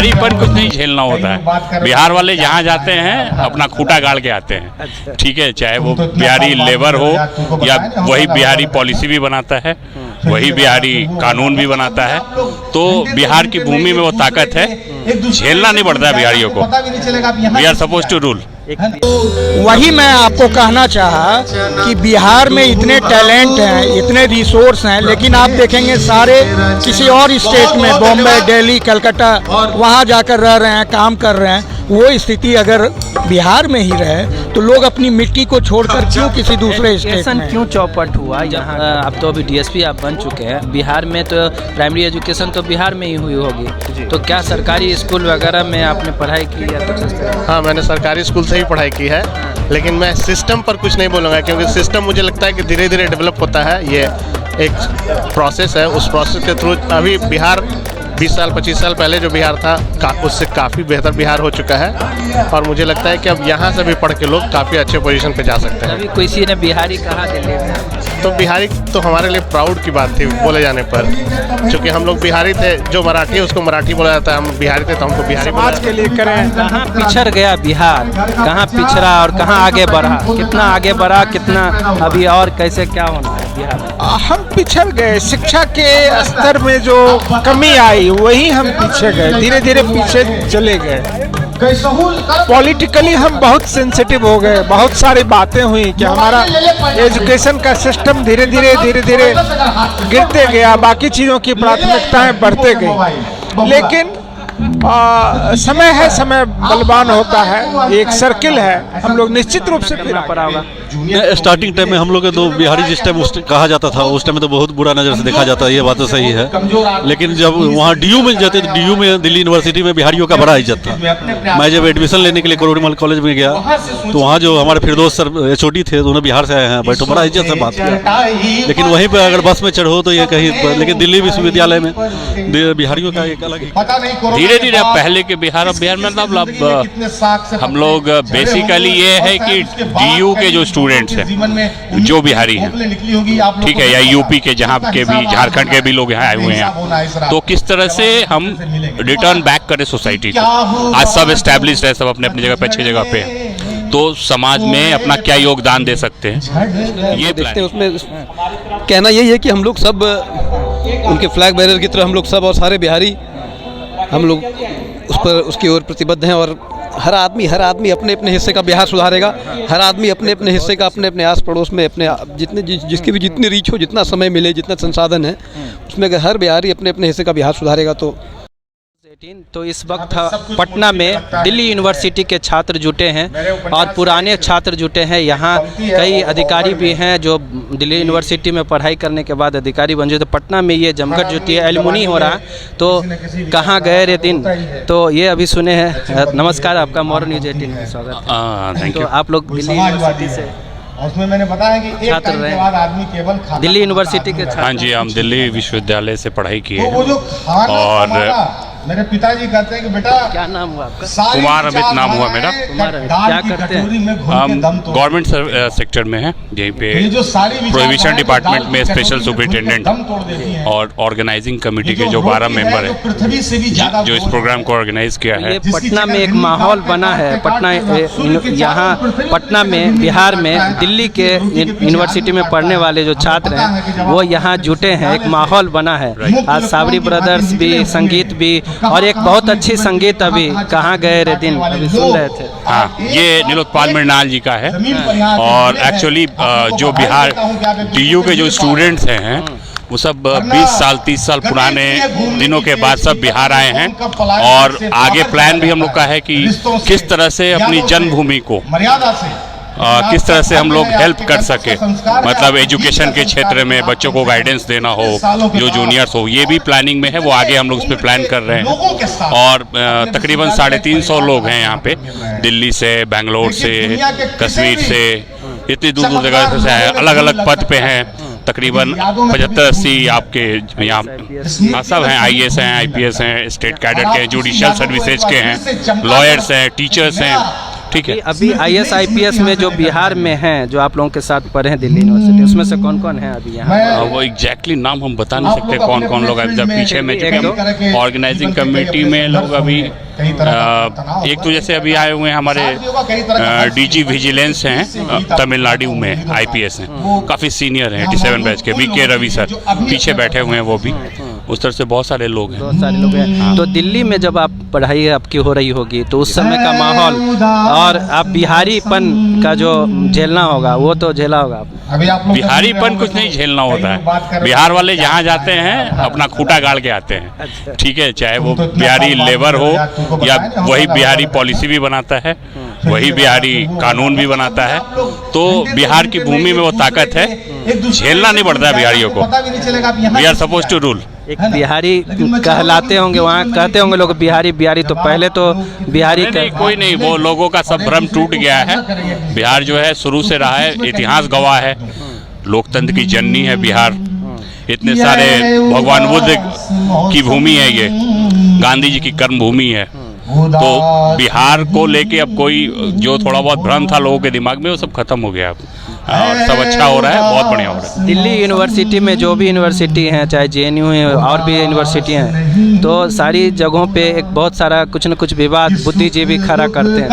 बिहारीपन कुछ नहीं झेलना होता है। बिहार वाले जहाँ जाते हैं अपना खूंटा गाड़ के आते हैं, ठीक है, चाहे वो बिहारी लेबर हो या वही बिहारी पॉलिसी भी बनाता है, वही बिहारी कानून भी बनाता है। तो बिहार की भूमि में वो ताकत है, झेलना नहीं पड़ता है बिहारियों को। We are suppose to rule. वही मैं आपको कहना चाहा कि बिहार में इतने टैलेंट हैं, इतने रिसोर्स हैं, लेकिन आप देखेंगे सारे किसी और स्टेट में, बॉम्बे, दिल्ली, कलकत्ता, वहाँ जाकर रह रहे हैं, काम कर रहे हैं। वो स्थिति अगर बिहार में ही रहे तो लोग अपनी मिट्टी को छोड़कर क्यों किसी दूसरे स्टेट में? क्यों चौपट हुआ यहाँ? अब तो अभी डीएसपी आप बन चुके हैं, बिहार में तो प्राइमरी एजुकेशन तो बिहार में ही हुई होगी, तो क्या सरकारी स्कूल वगैरह में आपने पढ़ाई की या कुछ? हाँ, मैंने सरकारी स्कूल से ही पढ़ाई की है, लेकिन मैं सिस्टम पर कुछ नहीं बोलूँगा, क्योंकि सिस्टम मुझे लगता है कि धीरे धीरे डेवलप होता है। ये एक प्रोसेस है, उस प्रोसेस के थ्रू अभी बिहार 20 साल 25 साल पहले जो बिहार था उससे काफ़ी बेहतर बिहार हो चुका है, और मुझे लगता है कि अब यहाँ से भी पढ़ के लोग काफ़ी अच्छे पोजीशन पे जा सकते हैं। अभी किसी ने बिहारी कहा दिल्ली में, तो बिहारी तो हमारे लिए प्राउड की बात थी बोले जाने पर, क्योंकि हम लोग बिहारी थे, जो मराठी है उसको मराठी बोला जाता है, हम बिहारी थे तो हमको बिहारी समाज के लिए करें। कहाँ पिछड़ गया बिहार, कहाँ पिछड़ा और कहाँ आगे बढ़ा, कितना आगे बढ़ा, कितना अभी और कैसे क्या होना है बिहार? हम पिछड़ गए, शिक्षा के स्तर में जो कमी आई वही हम पीछे गए, धीरे धीरे पीछे चले गए। पॉलिटिकली हम बहुत सेंसिटिव हो गए, बहुत सारी बातें हुई कि हमारा एजुकेशन का सिस्टम धीरे धीरे गिरते गया, बाकी चीज़ों की प्राथमिकताएं बढ़ते गई। लेकिन समय है, समय बलवान होता है, एक सर्किल है, हम लोग निश्चित रूप से फिर पड़ा होगा। स्टार्टिंग टाइम में हम लोग तो बिहारी जिस टाइम कहा जाता था, उस टाइम में तो बहुत बुरा नज़र से देखा जाता है, ये बात तो सही है। लेकिन जब वहाँ डीयू में जाते तो डीयू में, दिल्ली यूनिवर्सिटी में बिहारियों का बड़ा इज्जत था। मैं जब एडमिशन लेने के लिए करोड़ीमल कॉलेज में गया तो वहाँ जो हमारे फिरदौस सर HOD थे, दोनों बिहार से आए हैं, बैठो, बड़ा इज्जत से बात किया। लेकिन वहीं पर अगर बस में चढ़ो तो ये कहीं, लेकिन दिल्ली विश्वविद्यालय में बिहारियों का एक अलग धीरे धीरे अब पहले के बिहार, अब बिहार में मतलब हम लोग बेसिकली ये है कि DU के जो स्टूडेंट्स हैं, जो बिहारी हैं, ठीक है, या यूपी के, जहाँ के भी, झारखंड के भी लोग यहाँ आए हुए हैं, तो किस तरह से हम रिटर्न बैक करें सोसाइटी को। आज सब एस्टैब्लिश्ड है, सब अपने अपनी जगह पे, अच्छी जगह पे, तो समाज में अपना क्या योगदान दे सकते हैं, ये देखते हैं। उसमें कहना यही है कि हम लोग सब उनके फ्लैग बैरर की तरह, हम लोग सब और सारे बिहारी, हम लोग उस पर, उसकी ओर प्रतिबद्ध हैं, और हर आदमी अपने अपने हिस्से का बिहार सुधारेगा। हर आदमी अपने अपने हिस्से का अपने अपने आस पड़ोस में, अपने जितने जिसकी भी जितनी रीच हो, जितना समय मिले, जितना संसाधन है, उसमें अगर हर बिहारी अपने अपने हिस्से का बिहार सुधारेगा तो। तो इस वक्त पटना में दिल्ली यूनिवर्सिटी के छात्र जुटे हैं और पुराने छात्र जुटे हैं। यहाँ कई अधिकारी भी हैं जो दिल्ली यूनिवर्सिटी में पढ़ाई करने के बाद अधिकारी बन जाते। तो पटना में ये जमघट जुटी है, एलुमनी हो रहा है। तो कहाँ गए रे दिन, तो ये अभी सुने हैं। नमस्कार, आपका मोर न्यूज़ 18 में स्वागत है। Thank you. तो आप लोग दिल्ली यूनिवर्सिटी से उसमें मैंने बताया कि एक टाइम के बाद आदमी केवल खाना, दिल्ली यूनिवर्सिटी के छात्र। हाँ जी, हम दिल्ली विश्वविद्यालय से पढ़ाई किए तो वो जो खाना और हमारा, मेरे पिताजी कहते हैं कि बेटा, क्या नाम हुआ आपका? कुमार अमित नाम हुआ मेरा। क्या करते हैं? हम गवर्नमेंट सेक्टर में हैं, यहीं पे प्रोहिबिशन डिपार्टमेंट में स्पेशल सुपरिटेंडेंट और ऑर्गेनाइजिंग कमेटी के जो 12 मेंबर हैं जो इस प्रोग्राम को ऑर्गेनाइज किया है। पटना में एक माहौल बना है। पटना, यहाँ पटना में, बिहार में, दिल्ली के यूनिवर्सिटी में पढ़ने वाले जो छात्र हैं वो यहाँ जुटे हैं, एक माहौल बना है। आज साबरी ब्रदर्स भी, संगीत भी, और एक बहुत अच्छी संगीत, अभी कहाँ गए रे दिन, अभी सुन रहे थे। हाँ, ये नीलोत्पल मृणाल जी का है। और एक्चुअली जो बिहार DU के जो स्टूडेंट्स हैं वो सब 20 साल 30 साल पुराने दिनों के बाद सब बिहार आए हैं। और आगे प्लान भी हम लोग का है कि किस तरह से अपनी जन्मभूमि को किस तरह से हम लोग हेल्प कर सके, मतलब एजुकेशन के क्षेत्र में बच्चों को गाइडेंस देना हो, जो जूनियर्स हो, ये भी प्लानिंग में है। वो आगे हम लोग उस पर प्लान कर रहे हैं। और तकरीबन 350 लोग हैं यहाँ पे, दिल्ली से, बेंगलोर से, कश्मीर से, इतनी दूर दूर जगह से हैं, अलग अलग पद पे हैं। तकरीबन 75-80 आपके यहाँ सब हैं, IAS हैं, IPS हैं, स्टेट कैडर के, जुडिशियल सर्विसेज के हैं, लॉयर्स हैं, टीचर्स हैं, ठीक है। अभी IAS IPS में जो बिहार में हैं, जो आप लोगों के साथ पढ़े हैं दिल्ली यूनिवर्सिटी, उसमें से कौन कौन है अभी यहाँ? वो एग्जैक्टली नाम हम बता नहीं सकते कौन कौन लोग अभी पीछे में, चूँकि ऑर्गेनाइजिंग कमेटी में लोग अभी एक तो जैसे अभी आए हुए हैं हमारे DG विजिलेंस हैं तमिलनाडु में, IPS हैं, काफ़ी सीनियर हैं, 87 बैच के VK रवि सर पीछे बैठे हुए हैं, वो भी उस तरह से बहुत सारे लोग हैं। बहुत सारे लोग हैं। तो दिल्ली में जब आप पढ़ाई आपकी हो रही होगी तो उस समय का माहौल और आप बिहारीपन का जो झेलना होगा वो तो झेला होगा आपने? बिहारीपन कुछ नहीं झेलना होता है। बिहार वाले जहाँ जाते हैं अपना खूंटा गाड़ के आते हैं, ठीक है, चाहे वो बिहारी लेबर हो या वही बिहारी पॉलिसी भी बनाता है, वही बिहारी कानून भी बनाता है। तो बिहार की भूमि में वो ताकत है, झेलना नहीं पड़ता है बिहारियों को। We are suppose to rule. एक बिहारी कहलाते होंगे, वहाँ कहते होंगे लोग बिहारी बिहारी, तो पहले तो बिहारी नहीं, कोई नहीं, वो लोगों का सब भ्रम टूट गया है। बिहार जो है शुरू से रहा है, इतिहास गवाह है, लोकतंत्र की जननी है बिहार। इतने सारे भगवान बुद्ध की भूमि है ये, गांधी जी की कर्म भूमि है। तो बिहार को लेके अब कोई जो थोड़ा बहुत भ्रम था लोगों के दिमाग में वो सब खत्म हो गया अब, और सब अच्छा हो रहा है, बहुत बढ़िया हो रहा है। दिल्ली यूनिवर्सिटी में जो भी यूनिवर्सिटी हैं, चाहे JNU है और भी यूनिवर्सिटी हैं, तो सारी जगहों पे एक बहुत सारा कुछ न कुछ विवाद बुद्धिजीवी खड़ा करते हैं।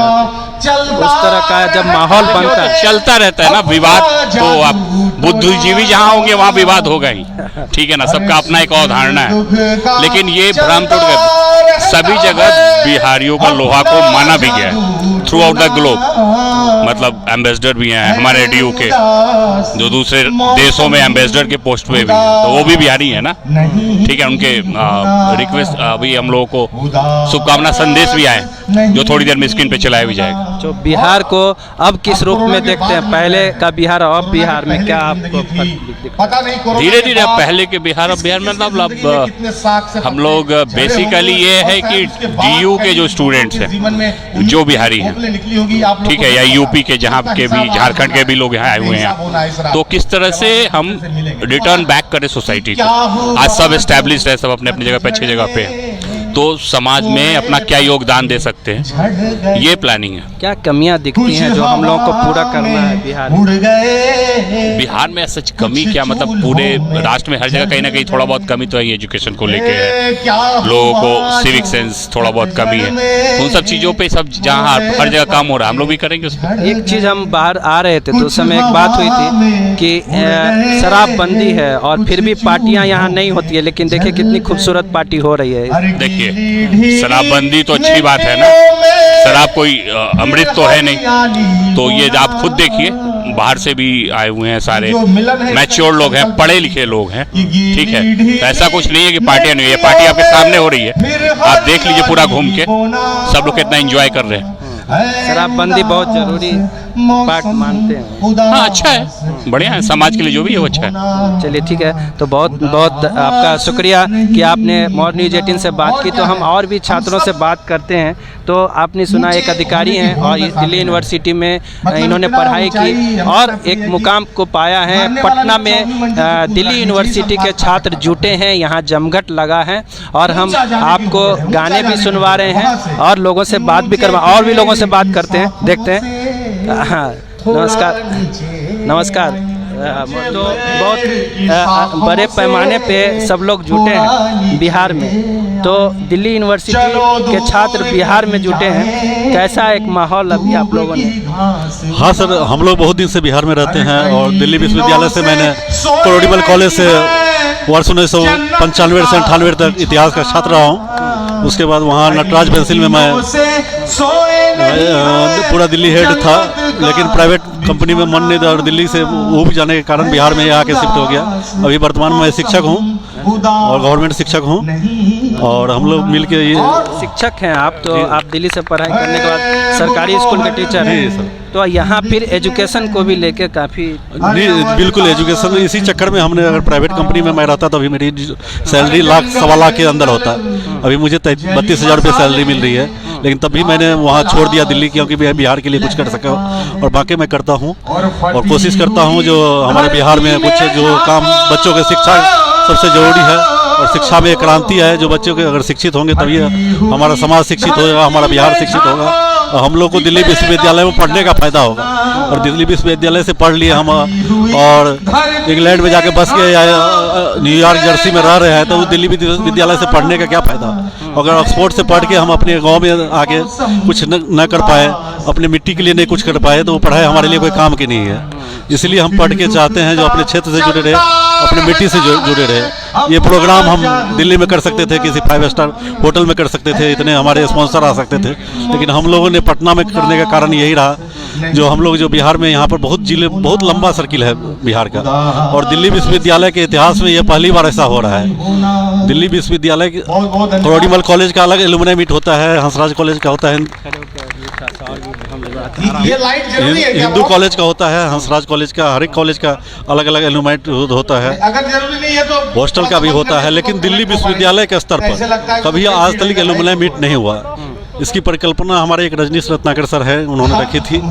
उस तरह का जब माहौल बनता है, चलता रहता है ना विवाद, तो अब बुद्धिजीवी जहाँ होंगे वहाँ विवाद होगा ही, ठीक है ना, सबका अपना एक अवधारणा है। लेकिन ये भ्रम टूट गया, सभी जगह बिहारियों का लोहा को माना भी गया है थ्रू आउट द ग्लोब। मतलब एम्बेसडर भी हैं हमारे DU के, जो दूसरे देशों में एम्बेसडर के पोस्ट पे भी हैं, तो वो भी बिहारी है ना, ठीक है। उनके रिक्वेस्ट अभी हम लोगों को शुभकामना संदेश भी आए, जो थोड़ी देर में स्क्रीन पे चलाया भी जाएगा। जो बिहार को अब किस रूप में देखते हैं, पहले का बिहार और अब बिहार में क्या आपको पता नहीं, धीरे धीरे अब पहले के बिहार और बिहार में मतलब हम लोग बेसिकली ये है कि DU के जो स्टूडेंट्स हैं, जो बिहारी हैं, ठीक है, या UP के जहाँ के भी, झारखंड के भी लोग यहाँ आए हुए हैं, तो किस तरह से हम रिटर्न बैक करें सोसाइटी को। आज सब एस्टैब्लिश्ड है, सब अपने अपनी जगह पे, अच्छी जगह पे है, तो समाज में अपना क्या योगदान दे सकते हैं, ये प्लानिंग है। क्या कमियां दिखती हैं जो हम लोगों को पूरा करना है बिहार में? बिहार में सच कमी क्या, मतलब पूरे राष्ट्र में हर जगह कहीं ना कहीं थोड़ा बहुत कमी तो है, एजुकेशन को लेके है, लोगों को सिविक सेंस थोड़ा बहुत कमी है, उन सब चीज़ों पे सब जहाँ हर जगह काम हो रहा है, हम लोग भी करेंगे उस पर। एक चीज़, हम बाहर आ रहे थे तो उस समय एक बात हुई थी कि शराबबंदी है और फिर भी पार्टियां यहाँ नहीं होती है, लेकिन देखिए कितनी खूबसूरत पार्टी हो रही है। देखिए शराबबंदी तो अच्छी बात है ना, शराब कोई अमृत तो है नहीं, तो ये आप खुद देखिए, बाहर से भी आए हुए हैं सारे मैच्योर लोग हैं, पढ़े लिखे लोग हैं, ठीक है। तो ऐसा कुछ नहीं है कि पार्टियां नहीं है, पार्टी आपके सामने हो रही है, आप देख लीजिए पूरा घूम के, सब लोग कितना एंजॉय कर रहे हैं। शराबबंदी बहुत जरूरी पार्ट मानते हैं। हाँ, अच्छा है, बढ़िया है, समाज के लिए जो भी है वो अच्छा है। चलिए ठीक है, तो बहुत बहुत आपका शुक्रिया कि आपने मॉर्निंग न्यूज़ 18 से बात की। तो हम और भी छात्रों से बात करते हैं। तो आपने सुना एक अधिकारी हैं और दिल्ली यूनिवर्सिटी में इन्होंने पढ़ाई की और एक मुकाम को पाया है। पटना में दिल्ली यूनिवर्सिटी के छात्र जुटे हैं, यहाँ जमघट लगा है और हम आपको गाने भी सुनवा रहे हैं और लोगों से बात भी करवा, और भी लोगों से बात करते हैं, देखते हैं। हाँ, नमस्कार नमस्कार। तो बहुत बड़े पैमाने पे सब लोग जुटे हैं बिहार में, तो दिल्ली यूनिवर्सिटी के छात्र बिहार में जुटे हैं, कैसा एक माहौल अभी आप लोगों ने? हाँ सर, हम लोग बहुत दिन से बिहार में रहते हैं और दिल्ली विश्वविद्यालय से मैंने प्रोडिबल कॉलेज से वर्ष 1995 से 98 तक इतिहास का छात्र रहा हूँ। उसके बाद वहाँ नटराज पेंसिल में मैं पूरा दिल्ली हेड था, लेकिन प्राइवेट कंपनी में मन नहीं था और दिल्ली से वो भी जाने के कारण बिहार में यहाँ के शिफ्ट हो गया। अभी वर्तमान में मैं शिक्षक हूँ और गवर्नमेंट शिक्षक हूँ और हम लोग मिल के ये शिक्षक हैं आप, तो आप दिल्ली से पढ़ाई करने के बाद सरकारी स्कूल के टीचर हैं, तो यहाँ फिर एजुकेशन को भी लेके काफ़ी बिल्कुल एजुकेशन, इसी चक्कर में हमने, अगर प्राइवेट कंपनी में मैं रहता तो अभी मेरी सैलरी सवा लाख के अंदर होता। अभी मुझे 32,000 रुपये सैलरी मिल रही है, लेकिन तब भी मैंने वहाँ छोड़ दिया दिल्ली, क्योंकि बिहार के लिए कुछ कर सका और बाकी मैं करता हूँ और कोशिश करता हूँ जो हमारे बिहार में कुछ जो काम, बच्चों की शिक्षा सबसे ज़रूरी है और शिक्षा में एक क्रांति है। जो बच्चों के अगर शिक्षित होंगे तभी हमारा समाज शिक्षित होगा, हमारा बिहार शिक्षित होगा हम लोग को दिल्ली विश्वविद्यालय में पढ़ने का फायदा होगा। और दिल्ली विश्वविद्यालय से पढ़ लिए हम और इंग्लैंड में जाके बस के या न्यूयॉर्क जर्सी में रह रहे हैं, तो दिल्ली विश्वविद्यालय से पढ़ने का क्या फ़ायदा। अगर ऑक्सफोर्ड से पढ़ के हम अपने गांव में आके कुछ न कर पाए, अपने मिट्टी के लिए नहीं कुछ कर पाए, तो वो पढ़ाई हमारे लिए कोई काम की नहीं है। इसलिए हम पढ़ के चाहते हैं जो अपने क्षेत्र से जुड़े रहे, अपने मिट्टी से जुड़े रहे। ये प्रोग्राम हम दिल्ली में कर सकते थे, किसी 5 स्टार होटल में कर सकते थे, इतने हमारे स्पॉन्सर आ सकते थे, लेकिन हम लोगों ने पटना में करने का कारण यही रहा जो हम लोग जो बिहार में यहाँ पर बहुत लंबा सर्किल है बिहार का, और दिल्ली विश्वविद्यालय के इतिहास में ये पहली बार ऐसा हो रहा है। दिल्ली विश्वविद्यालय करोड़ीमल कॉलेज का अलग एलुमनाई मीट होता है, हंसराज कॉलेज का होता है, हिंदू कॉलेज का होता है, हंसराज कॉलेज का, हर एक कॉलेज का अलग अलग एलुमनाई होता है, हॉस्टल का भी होता है। लेकिन दिल्ली विश्वविद्यालय के स्तर पर कभी आज तक एलुमनाई मीट नहीं हुआ। इसकी परिकल्पना हमारे एक रजनीश रत्नाकर सर है, उन्होंने रखी थी,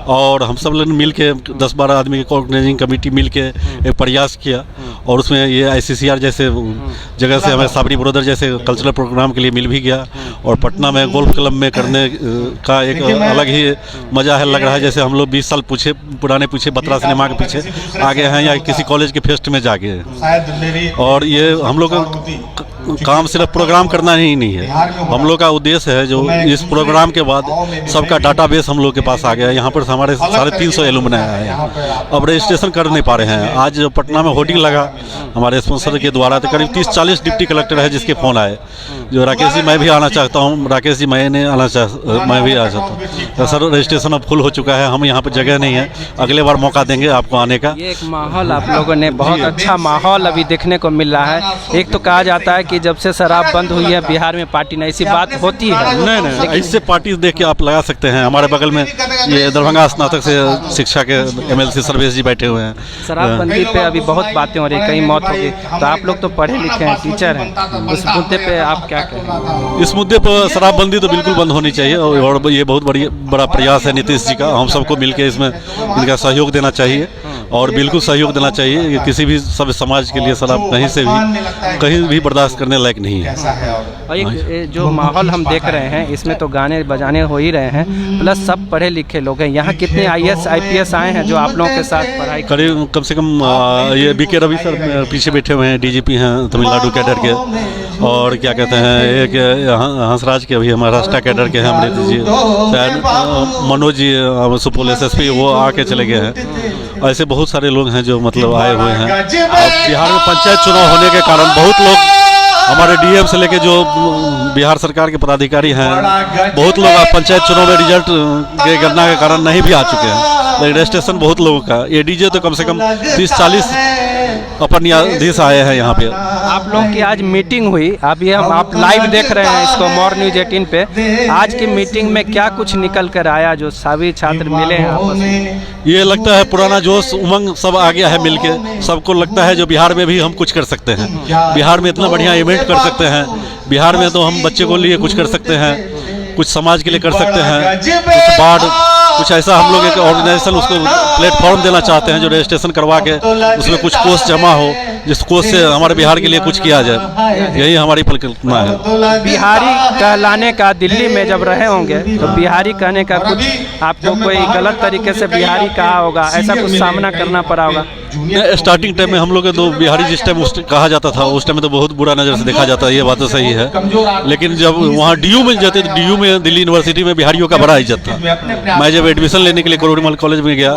और हम सब लोग मिल के 10-12 आदमी की ऑर्गेनाइजिंग कमेटी मिल के एक प्रयास किया, और उसमें ये ICCR जैसे जगह से हमें साबरी ब्रदर जैसे कल्चरल प्रोग्राम के लिए मिल भी गया, और पटना में गोल्फ क्लब में करने का एक अलग ही मज़ा है। लग रहा है जैसे हम लोग 20 साल पुराने बत्रा सिनेमा के पीछे आ गए हैं, या किसी कॉलेज के फेस्ट में जा गए। और ये हम लोग का काम सिर्फ प्रोग्राम करना ही नहीं है, हम लोग का उद्देश्य है जो इस प्रोग्राम के बाद सबका डाटाबेस हम लोग के पास आ गया है। यहाँ पर हमारे 350 एलुमनाई आए हैं, अब रजिस्ट्रेशन कर नहीं पा रहे हैं। आज पटना में होर्डिंग लगा हमारे स्पॉन्सर के द्वारा, तो करीब 30-40 डिप्टी कलेक्टर है जिसके फ़ोन आए, जो राकेश जी मैं भी आना चाहता हूँ, राकेश जी मैं भी आ चाहता हूँ, सर रजिस्ट्रेशन अब फुल हो चुका है, हम यहाँ पर जगह नहीं है, अगले बार मौका देंगे आपको आने का। ये एक माहौल आप लोगों ने बहुत अच्छा माहौल अभी देखने को मिल रहा है। एक तो कहा जाता है कि जब से शराब बंद हुई है बिहार में पार्टी नहीं, ऐसी बात होती है? नहीं, ऐसे पार्टी देख के आप लगा सकते हैं। हमारे बगल में ये दरभंगा स्नातक से शिक्षा के MLC सर्वेश जी बैठे हुए हैं। शराबबंदी पे अभी बहुत बातें हो रही, कहीं मौत हो गई, तो आप लोग तो पढ़े लिखे हैं, टीचर हैं, उस मुद्दे पे आप क्या कहें? इस मुद्दे पर शराबबंदी तो बिल्कुल बंद होनी चाहिए, और ये बहुत बड़ा प्रयास है नीतीश जी का। हम सबको मिलकर इसमें इनका सहयोग देना चाहिए, और बिल्कुल सहयोग देना चाहिए। ये किसी भी सभ्य समाज के लिए शराब कहीं भी बर्दाश्त करने लायक नहीं है। और एक जो माहौल हम देख रहे हैं इसमें तो गाने बजाने हो ही रहे हैं, प्लस सब पढ़े लिखे लोग हैं। यहाँ कितने IAS IPS आए हैं जो आप लोगों के साथ पढ़ाई? करीब कम से कम ये BK रवि सर पीछे बैठे हुए हैं, DGP हैं तमिलनाडु कैडर के, और क्या कहते हैं एक हंसराज के भी महाराष्ट्र कैडर के हैं, अमृत जी, शायद मनोज जी सुपौल SSP वो आके चले गए हैं। ऐसे बहुत सारे लोग हैं जो मतलब आए हुए हैं। अब बिहार में पंचायत चुनाव होने के कारण बहुत लोग हमारे DM से लेके जो बिहार सरकार के पदाधिकारी हैं, बहुत लोग पंचायत चुनाव में रिजल्ट के गणना के कारण नहीं भी आ चुके हैं। रजिस्ट्रेशन बहुत लोगों का, ये DJ तो कम से कम 30-40 अपन न्यायाधीश आए हैं यहाँ पे। आप लोगों की आज मीटिंग हुई, अभी आप लाइव देख रहे हैं इसको मोर न्यूज 18 पे। आज की मीटिंग में क्या कुछ निकल कर आया जो सभी छात्र मिले हैं आपस में? ये लगता है पुराना जोश उमंग सब आ गया है मिलके। सबको लगता है जो बिहार में भी हम कुछ कर सकते हैं, बिहार में इतना बढ़िया इवेंट कर सकते हैं, बिहार में तो हम बच्चे को लिए कुछ कर सकते हैं, कुछ समाज के लिए कर सकते हैं, कुछ बाढ़ कुछ ऐसा हम लोग एक ऑर्गेनाइजेशन उसको प्लेटफॉर्म देना चाहते हैं जो रजिस्ट्रेशन करवा के उसमें कुछ कोष जमा हो, जिस कोष से हमारे बिहार के लिए कुछ किया जाए। यही हमारी परिकल्पना है। बिहारी कहलाने का दिल्ली में जब रहे होंगे तो बिहारी कहने का कुछ आपको कोई गलत तरीके से बिहारी कहा होगा, ऐसा कुछ सामना करना पड़ा होगा? स्टार्टिंग टाइम में हम लोग तो बिहारी जिस टाइम कहा जाता था उस टाइम में तो बहुत बुरा नज़र से देखा जाता है, ये बात तो सही है। लेकिन जब वहाँ DU में जाते तो DU में दिल्ली यूनिवर्सिटी में बिहारियों का बड़ा इज्जत था। मैं जब एडमिशन लेने के लिए करोड़ीमल कॉलेज में गया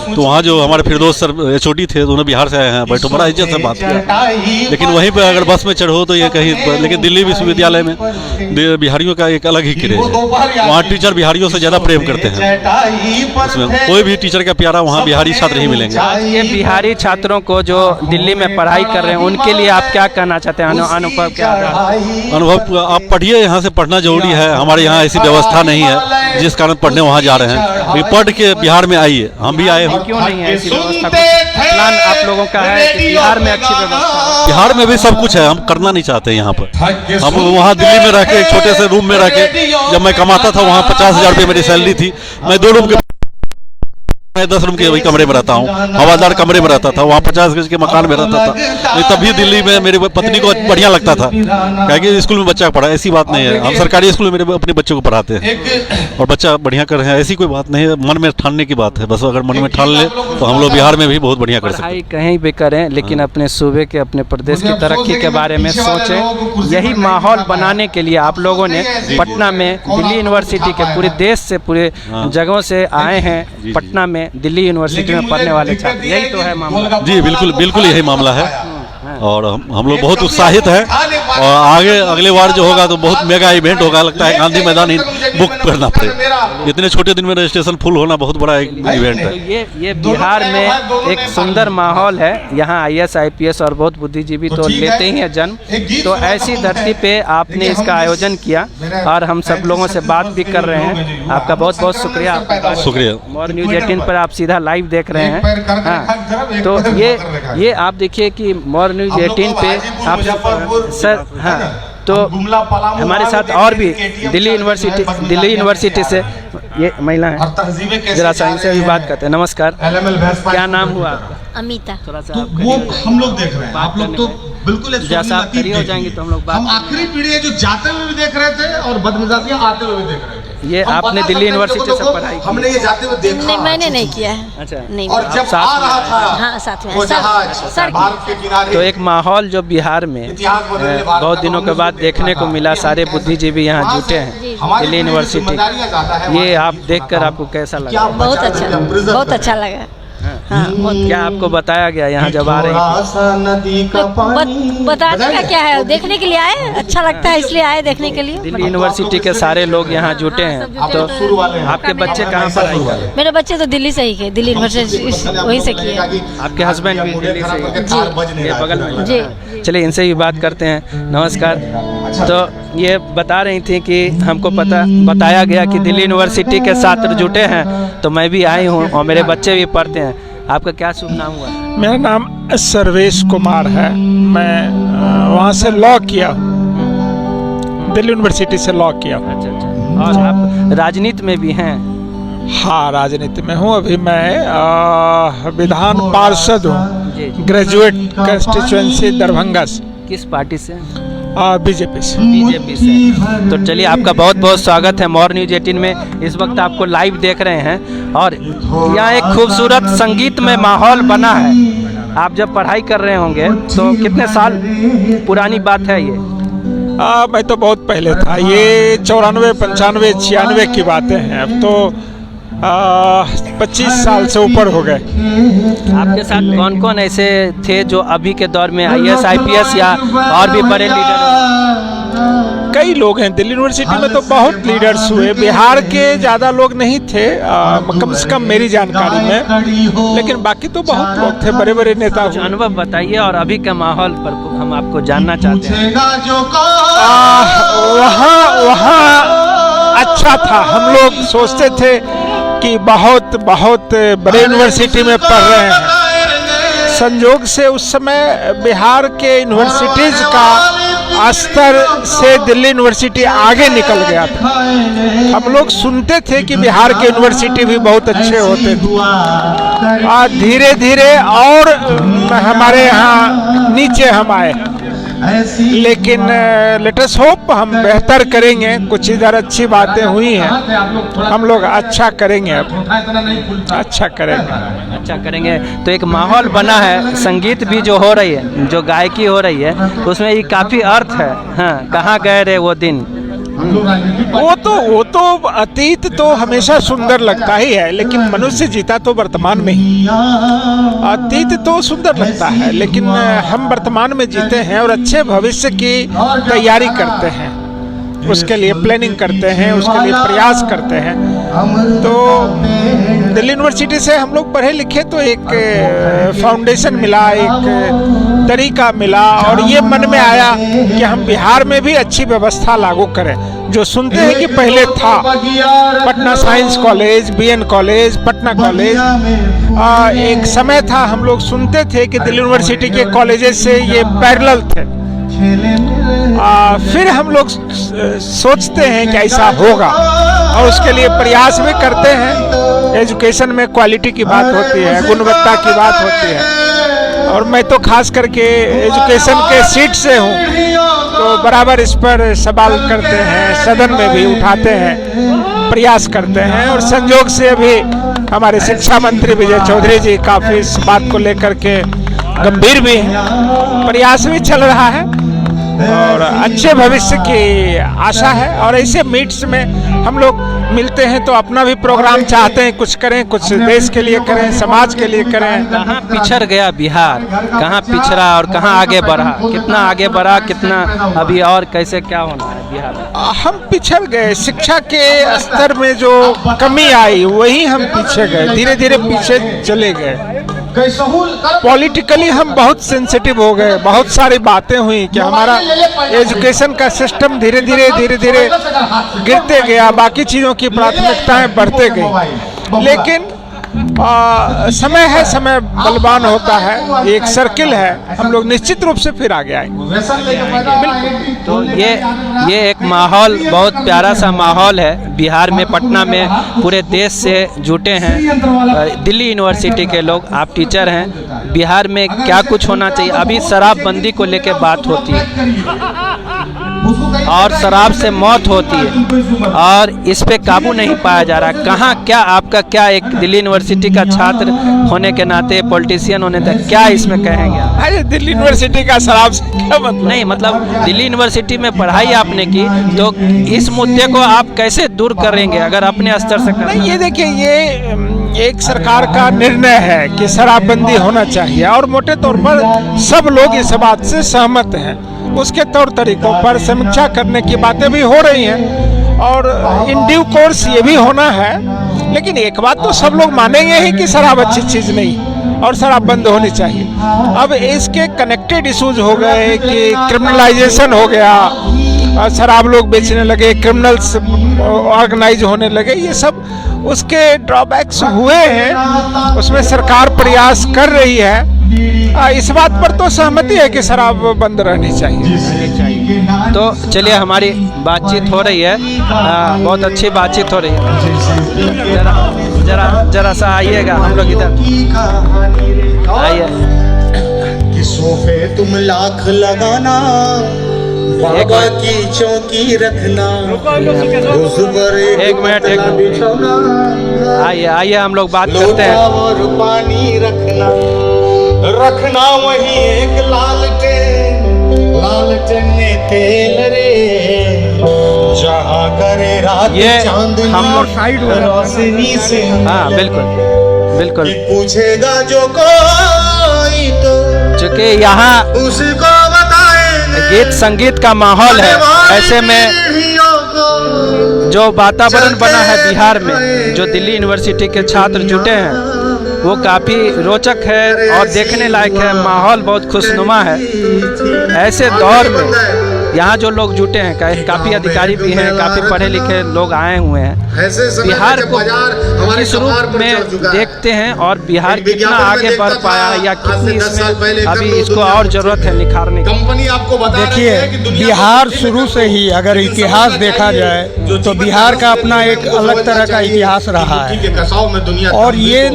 तो वहाँ जो हमारे फिरदौस सर HOD थे, दोनों बिहार से आए हैं, बैठो बड़ा इज्जत से बात किया। लेकिन वहीं पर अगर बस में चढ़ो तो ये कहीं, लेकिन दिल्ली विश्वविद्यालय में बिहारियों का एक अलग ही क्रेज है। वहाँ टीचर बिहारियों से ज़्यादा प्रेम करते हैं, उसमें कोई भी टीचर का प्यारा वहाँ बिहारी छात्र ही मिलेंगे। ये बिहारी छात्रों को जो दिल्ली में पढ़ाई कर रहे हैं उनके लिए आप क्या कहना चाहते हैं? अनुभव क्या? अनुभव आप पढ़िए, यहाँ से पढ़ना जरूरी है। हमारे यहाँ ऐसी व्यवस्था नहीं है जिस कारण पढ़ने वहाँ जा रहे हैं। पढ़ के बिहार में आइए, हम भी आए। क्यों नहीं है ऐसी व्यवस्था? प्लान आप लोगों का है कि बिहार में अच्छी व्यवस्था? बिहार में भी सब कुछ है, हम करना नहीं चाहते यहाँ पर। हम वहाँ दिल्ली में रह के एक छोटे से रूम में रह के, जब मैं कमाता था वहाँ 50,000 रुपये मेरी सैलरी थी, मैं 2 रूम के मैं 10 रूम के वही कमरे में रहता हूँ, हवादार कमरे में रहता था, वहाँ 50 गज के मकान में रहता था। तब भी दिल्ली में मेरी पत्नी को बढ़िया लगता था, क्योंकि स्कूल में बच्चा पढ़ा, ऐसी बात नहीं है। हम सरकारी स्कूल में मेरे अपने बच्चों को पढ़ाते हैं और बच्चा बढ़िया कर रहे हैं, ऐसी कोई बात नहीं है। मन में ठानने की बात है, बस अगर मन में ठान ले तो हम लोग बिहार में भी बहुत बढ़िया कर सकते हैं। कहीं भी करें, लेकिन अपने सूबे के, अपने प्रदेश की तरक्की के बारे में सोचें। यही माहौल बनाने के लिए आप लोगों ने पटना में दिल्ली यूनिवर्सिटी के पूरे देश से, पूरे जगहों से आए हैं पटना में दिल्ली यूनिवर्सिटी में पढ़ने वाले छात्र। यही तो है मामला। जी बिल्कुल बिल्कुल यही मामला है और हम लोग बहुत उत्साहित हैं और आगे अगले बार जो होगा तो बहुत मेगा इवेंट होगा। लगता है गांधी मैदान ही बुक करना पड़े, इतने छोटे दिन में रजिस्ट्रेशन फुल होना बहुत बड़ा एक इवेंट है। तो ये बिहार में एक सुंदर माहौल है। यहाँ IAS IPS और बहुत बुद्धिजीवी तो लेते ही हैं जन्म। तो ऐसी धरती पे आपने इसका आयोजन किया और हम सब लोगों से बात भी कर रहे हैं। आपका बहुत बहुत शुक्रिया। शुक्रिया। और न्यूज़ 18 पर आप सीधा लाइव देख रहे हैं। हाँ, तो ये आप देखिए कि मोर न्यूज़ 18 पे आप सर, हाँ, तो हमारे साथ और भी दिल्ली यूनिवर्सिटी से ये महिला है, जरा सा इनसे भी बात करते हैं। नमस्कार, क्या नाम हुआ आपका? अमिता। थोड़ा सा आप वो हम लोग देख रहे हैं, आप लोग तो बिल्कुल जैसा आप फ्री हो जाएंगे तो हम लोग बात। हम आखिरी पीढ़ी है जो जाते हुए भी देख रहे थे और बदमिजाजियां आते हुए भी देख रहे थे। ये आपने दिल्ली यूनिवर्सिटी से पढ़ाई की? हमने ये जाते हुए देखा। नहीं, मैंने नहीं किया है। अच्छा, नहीं। और जब आ रहा था, हाँ, साथ में वो जहाज भारत के किनारे, तो एक माहौल जो बिहार में बहुत दिनों के बाद देखने को मिला, सारे बुद्धिजीवी यहाँ जुटे हैं दिल्ली यूनिवर्सिटी। ये आप देखकर आपको कैसा लगा? बहुत अच्छा, बहुत अच्छा लगा। हाँ, क्या आपको बताया गया यहाँ जब आ रही थी? बताने का क्या है, देखने के लिए आए, अच्छा लगता है इसलिए आए देखने के लिए। दिल्ली यूनिवर्सिटी के सारे लोग यहाँ जुटे हैं। तो आपके बच्चे कहाँ पढ़ाई कर रहे हैं? मेरे बच्चे तो दिल्ली से ही किए, दिल्ली यूनिवर्सिटी वहीं से किए। आपके हस्बैंड भी दिल्ली से? जी, ये बगल में जी। चलिए इनसे भी बात करते हैं। नमस्कार। तो ये बता रही थी कि हमको बताया गया कि दिल्ली यूनिवर्सिटी के छात्र जुटे हैं, तो मैं भी आई हूँ और मेरे बच्चे भी पढ़ते हैं। आपका क्या शुभ नाम हुआ? मेरा नाम सर्वेश कुमार है। मैं वहाँ से लॉ किया, दिल्ली यूनिवर्सिटी से लॉ किया। अच्छा। और आप राजनीति में भी हैं? हाँ, राजनीति में हूँ। अभी मैं विधान पार्षद हूँ, ग्रेजुएट कंस्टिट्यूएंसी दरभंगा से। किस पार्टी से? बीजेपी से। बीजेपी से। तो चलिए आपका बहुत बहुत स्वागत है मोर न्यूज़ 18 में। इस वक्त आपको लाइव देख रहे हैं और यहाँ एक खूबसूरत संगीतमय माहौल बना है। आप जब पढ़ाई कर रहे होंगे तो कितने साल पुरानी बात है ये? मैं तो बहुत पहले था, ये 94, 95, 96 की बातें हैं। अब तो 25 साल से ऊपर हो गए। आपके साथ कौन कौन ऐसे थे जो अभी के दौर में IAS IPS या और भी बड़े लीडर? कई लोग हैं दिल्ली यूनिवर्सिटी में, तो बहुत लीडर्स हुए। बिहार के ज़्यादा लोग नहीं थे, कम से कम मेरी जानकारी में, लेकिन बाकी तो बहुत लोग थे, बड़े बड़े नेता। कुछ अनुभव बताइए और अभी के माहौल पर हम आपको जानना चाहते हैं। वहाँ अच्छा था। हम लोग सोचते थे कि बहुत बड़े यूनिवर्सिटी में पढ़ रहे हैं। संयोग से उस समय बिहार के यूनिवर्सिटीज का स्तर से दिल्ली यूनिवर्सिटी आगे निकल गया था। हम लोग सुनते थे कि बिहार के यूनिवर्सिटी भी बहुत अच्छे होते थे। धीरे धीरे और हमारे यहाँ नीचे हम आए, लेकिन लेट अस होप हम बेहतर करेंगे। कुछ इधर अच्छी बातें हुई हैं, हम लोग अच्छा करेंगे, अब अच्छा करेंगे। तो एक माहौल बना है, संगीत भी जो हो रही है, जो गायकी हो रही है, उसमें ये काफ़ी अर्थ है। हाँ, कहाँ गए रे वो दिन? वो तो अतीत तो हमेशा सुंदर लगता ही है, लेकिन मनुष्य जीता तो वर्तमान में ही। अतीत तो सुंदर लगता है, लेकिन हम वर्तमान में जीते हैं और अच्छे भविष्य की तैयारी करते हैं, उसके लिए प्लानिंग करते हैं, उसके लिए प्रयास करते हैं। तो दिल्ली यूनिवर्सिटी से हम लोग पढ़े लिखे तो एक फाउंडेशन मिला, एक तरीका मिला, और ये मन में आया कि हम बिहार में भी अच्छी व्यवस्था लागू करें। जो सुनते हैं कि पहले था Patna science college, BN college, Patna college, एक समय था हम लोग सुनते थे कि दिल्ली यूनिवर्सिटी के कॉलेजेस से ये पैरेलल थे। फिर हम लोग सोचते हैं कि ऐसा होगा और उसके लिए प्रयास भी करते हैं। एजुकेशन में क्वालिटी की बात होती है, गुणवत्ता की बात होती है। और मैं तो खास करके एजुकेशन के सीट से हूँ, तो बराबर इस पर सवाल करते हैं, सदन में भी उठाते हैं, प्रयास करते हैं। और संयोग से अभी हमारे शिक्षा मंत्री विजय चौधरी जी काफ़ी इस बात को लेकर के गंभीर भी हैं, प्रयास भी चल रहा है और अच्छे भविष्य की आशा है। और ऐसे मीट्स में हम लोग मिलते हैं तो अपना भी प्रोग्राम चाहते हैं, कुछ करें, कुछ देश के लिए करें, समाज के लिए करें। कहाँ पिछड़ गया बिहार, कहाँ पिछड़ा और कहाँ आगे बढ़ा, कितना आगे बढ़ा, कितना अभी और कैसे क्या होना है बिहार में? हम पिछड़ गए, शिक्षा के स्तर में जो कमी आई वही हम पीछे गए, धीरे धीरे पीछे चले गए। पॉलिटिकली हम बहुत सेंसिटिव हो गए, बहुत सारी बातें हुई कि हमारा एजुकेशन का सिस्टम धीरे धीरे गिरते गया, बाकी चीज़ों की प्राथमिकताएं बढ़ते गई। लेकिन समय है, समय बलवान होता है, एक सर्किल है, हम लोग निश्चित रूप से फिर आगे आएंगे। तो ये एक माहौल, बहुत प्यारा सा माहौल है बिहार में, पटना में, पूरे देश से जुटे हैं दिल्ली यूनिवर्सिटी के लोग। आप टीचर हैं, बिहार में क्या कुछ होना चाहिए? अभी शराबबंदी को लेकर बात होती है और शराब से मौत होती है और इस पे काबू नहीं पाया जा रहा। कहाँ क्या आपका क्या एक दिल्ली यूनिवर्सिटी का छात्र होने के नाते, पॉलिटिशियन होने तक क्या इसमें कहेंगे? अरे दिल्ली यूनिवर्सिटी का शराब से क्या मतलब? नहीं मतलब दिल्ली यूनिवर्सिटी में पढ़ाई आपने की, तो इस मुद्दे को आप कैसे दूर करेंगे अगर अपने स्तर से करें? नहीं, ये देखिए, ये एक सरकार का निर्णय है कि शराबबंदी होना चाहिए और मोटे तौर पर सब लोग इस बात से सहमत हैं। उसके तौर तरीकों पर समीक्षा करने की बातें भी हो रही हैं और इन ड्यू कोर्स ये भी होना है। लेकिन एक बात तो सब लोग मानेंगे ही कि शराब अच्छी चीज़ नहीं और शराब बंद होनी चाहिए। अब इसके कनेक्टेड इश्यूज हो गए कि क्रिमिनलाइजेशन हो गया, शराब लोग बेचने लगे, क्रिमिनल्स ऑर्गेनाइज होने लगे, ये सब उसके ड्रॉबैक्स हुए हैं, उसमें सरकार प्रयास कर रही है। इस बात पर तो सहमति है कि शराब बंद रहनी चाहिए। तो चलिए, हमारी बातचीत हो रही है, बहुत अच्छी बातचीत हो रही है। जरा सा आइएगा, हम लोग इधर आइए। कि सोफे तुम लाख लगाना, बाबा की चौकी रखना, एक मिनट आइए हम लोग बात करते हैं। और पानी रखना वही एक लालटेन में तेल रे, जहाँ करे रात चांदनी हम लोग साइड रोशनी से। हाँ बिल्कुल पूछेगा जो कोई तो चूँकि यहाँ उसको बताएंगे। गीत संगीत का माहौल है, ऐसे में जो वातावरण बना है बिहार में, जो दिल्ली यूनिवर्सिटी के छात्र जुटे हैं, वो काफ़ी रोचक है और देखने लायक है। माहौल बहुत खुशनुमा है। ऐसे दौर में यहाँ जो लोग जुटे हैं, काफ़ी अधिकारी भी हैं, काफ़ी पढ़े लिखे लोग आए हुए हैं। बिहार को किस रूप में देखते हैं और बिहार कितना आगे बढ़ पाया या कितनी इसमें अभी इसको और ज़रूरत है निखारने की? देखिए, बिहार शुरू से ही अगर इतिहास देखा जाए तो बिहार का अपना एक अलग तरह का इतिहास रहा है और ये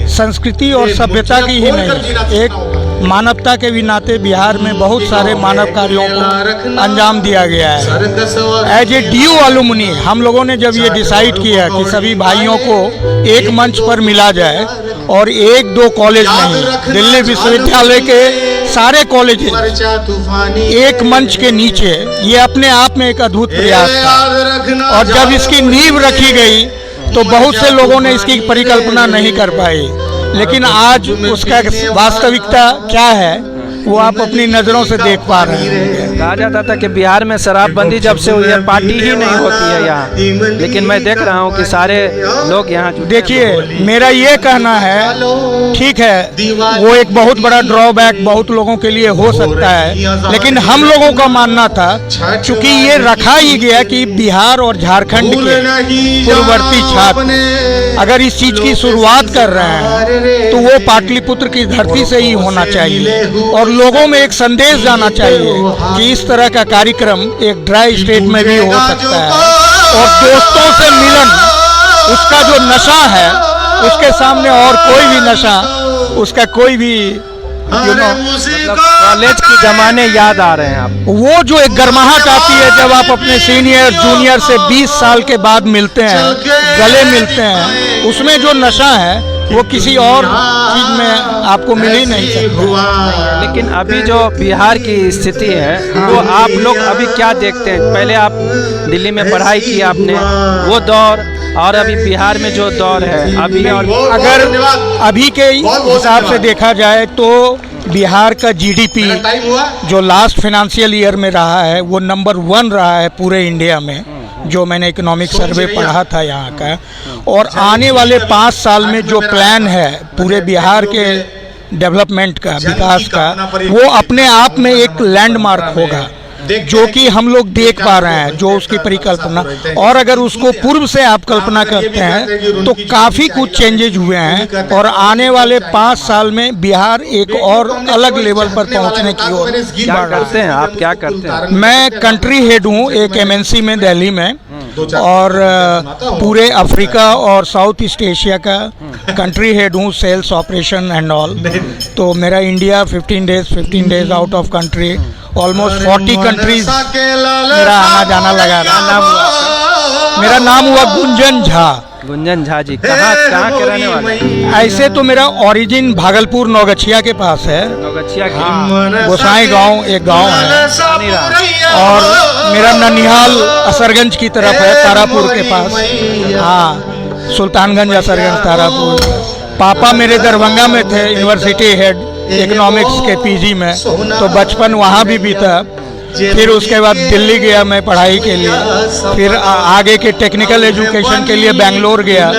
संस्कृति और सभ्यता की ही नहीं, एक मानवता के भी नाते बिहार में बहुत सारे मानव कार्यों को अंजाम दिया गया है। एज ए ड्यू अलुमनी हम लोगों ने जब ये डिसाइड किया कि सभी भाइयों को एक मंच पर मिला जाए और एक दो कॉलेज नहीं, दिल्ली विश्वविद्यालय के सारे कॉलेजेस एक मंच के नीचे, ये अपने आप में एक अद्भुत प्रयास था। और जब इसकी नींव रखी गई तो बहुत से लोगों ने इसकी परिकल्पना नहीं कर पाई, लेकिन आज उसका वास्तविकता क्या है वो आप अपनी नज़रों से देख पा रहे हैं। कहा जाता था कि बिहार में शराबबंदी जब से हुई है पार्टी ही नहीं होती है यहाँ, लेकिन मैं देख रहा हूँ कि सारे लोग यहाँ। देखिए, मेरा ये कहना है, ठीक है वो एक बहुत बड़ा ड्रॉबैक बहुत लोगों के लिए हो सकता है, लेकिन हम लोगों का मानना था चूंकि ये रखा ही गया कि बिहार और झारखंड के पूर्ववर्ती छात्र अगर इस चीज़ की शुरुआत कर रहे हैं तो वो पाटलिपुत्र की धरती से ही होना चाहिए और लोगों में एक संदेश जाना चाहिए कि इस तरह का कार्यक्रम एक ड्राई स्टेट में भी हो सकता है। और दोस्तों से मिलन, उसका जो नशा है उसके सामने और कोई भी नशा, उसका कोई भी कॉलेज के जमाने याद आ रहे हैं आप? वो जो एक गर्माहट आती है जब आप अपने सीनियर जूनियर से 20 साल के बाद मिलते हैं, गले मिलते हैं, उसमें जो नशा है वो किसी और चीज में आपको मिल ही नहीं सकता। लेकिन अभी जो बिहार की स्थिति है वो आप लोग अभी क्या देखते हैं? पहले आप दिल्ली में पढ़ाई की आपने, वो दौर और अभी बिहार में जो दौर है अभी, और अगर अभी के हिसाब से देखा जाए तो बिहार का जीडीपी जो लास्ट फाइनेंशियल ईयर में रहा है वो नंबर 1 रहा है पूरे इंडिया में, जो मैंने इकोनॉमिक सर्वे पढ़ा था यहाँ का। और आने वाले 5 साल में जो प्लान है पूरे बिहार के डेवलपमेंट का, विकास का, वो अपने आप में एक लैंडमार्क होगा जो कि हम लोग देख पा रहे हैं, जो उसकी परिकल्पना। और अगर उसको पूर्व से आप कल्पना करते हैं तो काफ़ी कुछ चेंजेज हुए हैं और आने वाले 5 साल में बिहार एक और अलग लेवल पर पहुंचने की ओर क्या करते हैं आप? क्या करते हैं? मैं कंट्री हेड हूँ एक एमएनसी में दिल्ली में, और पूरे अफ्रीका और साउथ ईस्ट एशिया का कंट्री हेड हूँ, सेल्स ऑपरेशन एंड ऑल। तो मेरा India 15 days out of country, almost 40 countries मेरा आना जाना लगा रहा। मेरा नाम हुआ गुंजन झा। गुंजन झा जी कहाँ के रहने वाले? ऐसे तो मेरा ओरिजिन भागलपुर नौगछिया के पास है, नौगछिया के गोसाई गांव एक गांव है, और मेरा ननिहाल असरगंज की तरफ है, तारापुर के पास। हाँ, सुल्तानगंज असरगंज तारापुर। पापा मेरे दरभंगा में थे, यूनिवर्सिटी हेड इकोनॉमिक्स के पीजी में, तो बचपन वहाँ भी बीता। फिर उसके बाद दिल्ली गया मैं पढ़ाई के लिए, फिर आगे के टेक्निकल एजुकेशन के लिए बेंगलोर गया,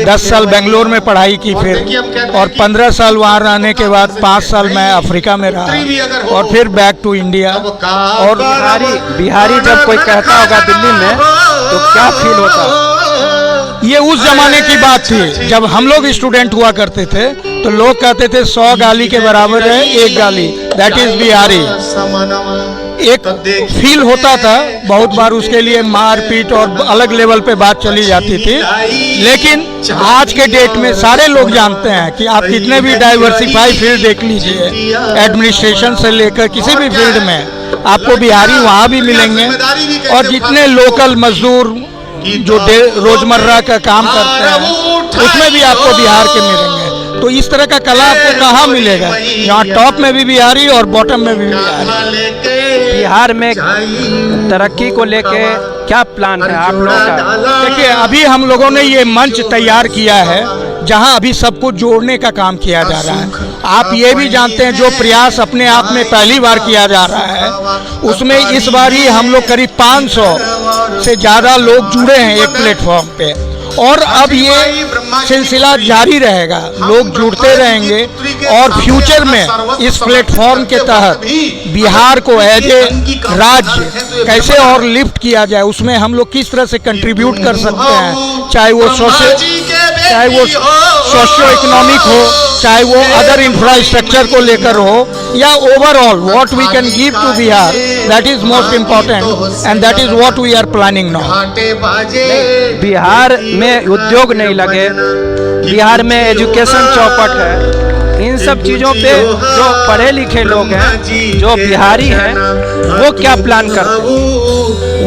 10 साल बेंगलोर में पढ़ाई की फिर, और 15 साल वहाँ रहने के बाद 5 साल मैं अफ्रीका में रहा, और फिर बैक टू इंडिया। और बिहारी जब कोई कहता होगा दिल्ली में तो क्या फील होता? ये उस जमाने की बात थी जब हम लोग स्टूडेंट हुआ करते थे, तो लोग कहते थे 100 गाली के बराबर है एक गाली, दैट इज बिहारी। एक फील होता था, बहुत बार उसके लिए मारपीट और अलग लेवल पे बात चली जाती थी। लेकिन आज के डेट में सारे लोग जानते हैं कि आप कितने भी डाइवर्सिफाई फील्ड देख लीजिए, एडमिनिस्ट्रेशन से लेकर किसी भी फील्ड में आपको बिहारी वहाँ भी मिलेंगे, और जितने लोकल मजदूर जो रोजमर्रा का काम करते हैं उसमें भी आपको बिहार के मिलेंगे। तो इस तरह का कला आपको कहाँ मिलेगा? यहाँ टॉप में भी बिहारी और बॉटम में भी बिहारी। बिहार में तरक्की को लेके क्या प्लान है आप लोगों का? देखिए, अभी हम लोगों ने ये मंच तैयार किया है जहां अभी सबको जोड़ने का काम किया जा रहा है। आप ये भी जानते हैं जो प्रयास अपने आप में पहली बार किया जा रहा है, उसमें इस बार ही हम लोग करीब 500 से ज़्यादा लोग जुड़े हैं एक प्लेटफॉर्म पे, और अब ये सिलसिला जारी रहेगा, लोग जुड़ते रहेंगे। और फ्यूचर में इस प्लेटफॉर्म के तहत बिहार को एज ए राज्य कैसे और लिफ्ट किया जाए, उसमें हम लोग किस तरह से कंट्रीब्यूट कर सकते हैं, चाहे वो सोशियो इकोनॉमिक हो, चाहे वो अदर इंफ्रास्ट्रक्चर को लेकर हो, या overall what we can give to Bihar, that is most important and that is what we are planning now. Bihar में उद्योग नहीं लगे, बिहार में एजुकेशन चौपट है, इन सब चीज़ों पे जो पढ़े लिखे लोग हैं, जो बिहारी हैं, वो क्या प्लान करते हैं?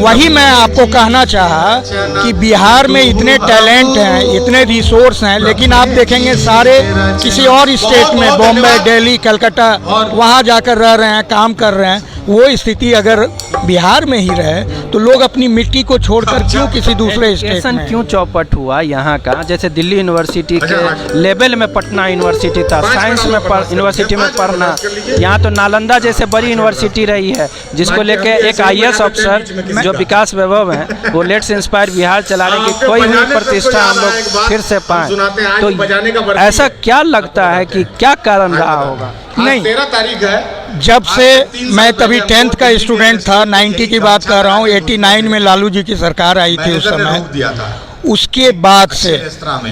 वही मैं आपको कहना चाहा कि बिहार में इतने टैलेंट हैं, इतने रिसोर्स हैं, लेकिन आप देखेंगे सारे किसी और स्टेट में, बॉम्बे, दिल्ली, कलकत्ता, वहाँ जाकर रह रहे हैं, काम कर रहे हैं। वो स्थिति अगर बिहार में ही रहे तो लोग अपनी मिट्टी को छोड़कर क्यों किसी दूसरे स्टेट में? क्यों चौपट हुआ यहाँ का? जैसे दिल्ली यूनिवर्सिटी के लेवल में पटना यूनिवर्सिटी था, साइंस में यूनिवर्सिटी में पढ़ना, यहाँ तो नालंदा जैसे बड़ी यूनिवर्सिटी रही है, जिसको लेके एक IAS अफसर जो विकास वैभव हैं, वो लेट्स इंस्पायर बिहार चलाने की कोई भी प्रतिष्ठा हम लोग फिर से पाएं। तो ऐसा क्या लगता है कि क्या कारण रहा होगा? नहीं, 13 तारीख है, जब से मैं तभी 10th का स्टूडेंट था, 90 की बात कर रहा हूँ, 89 में लालू जी की सरकार आई थी उस समय, उसके बाद से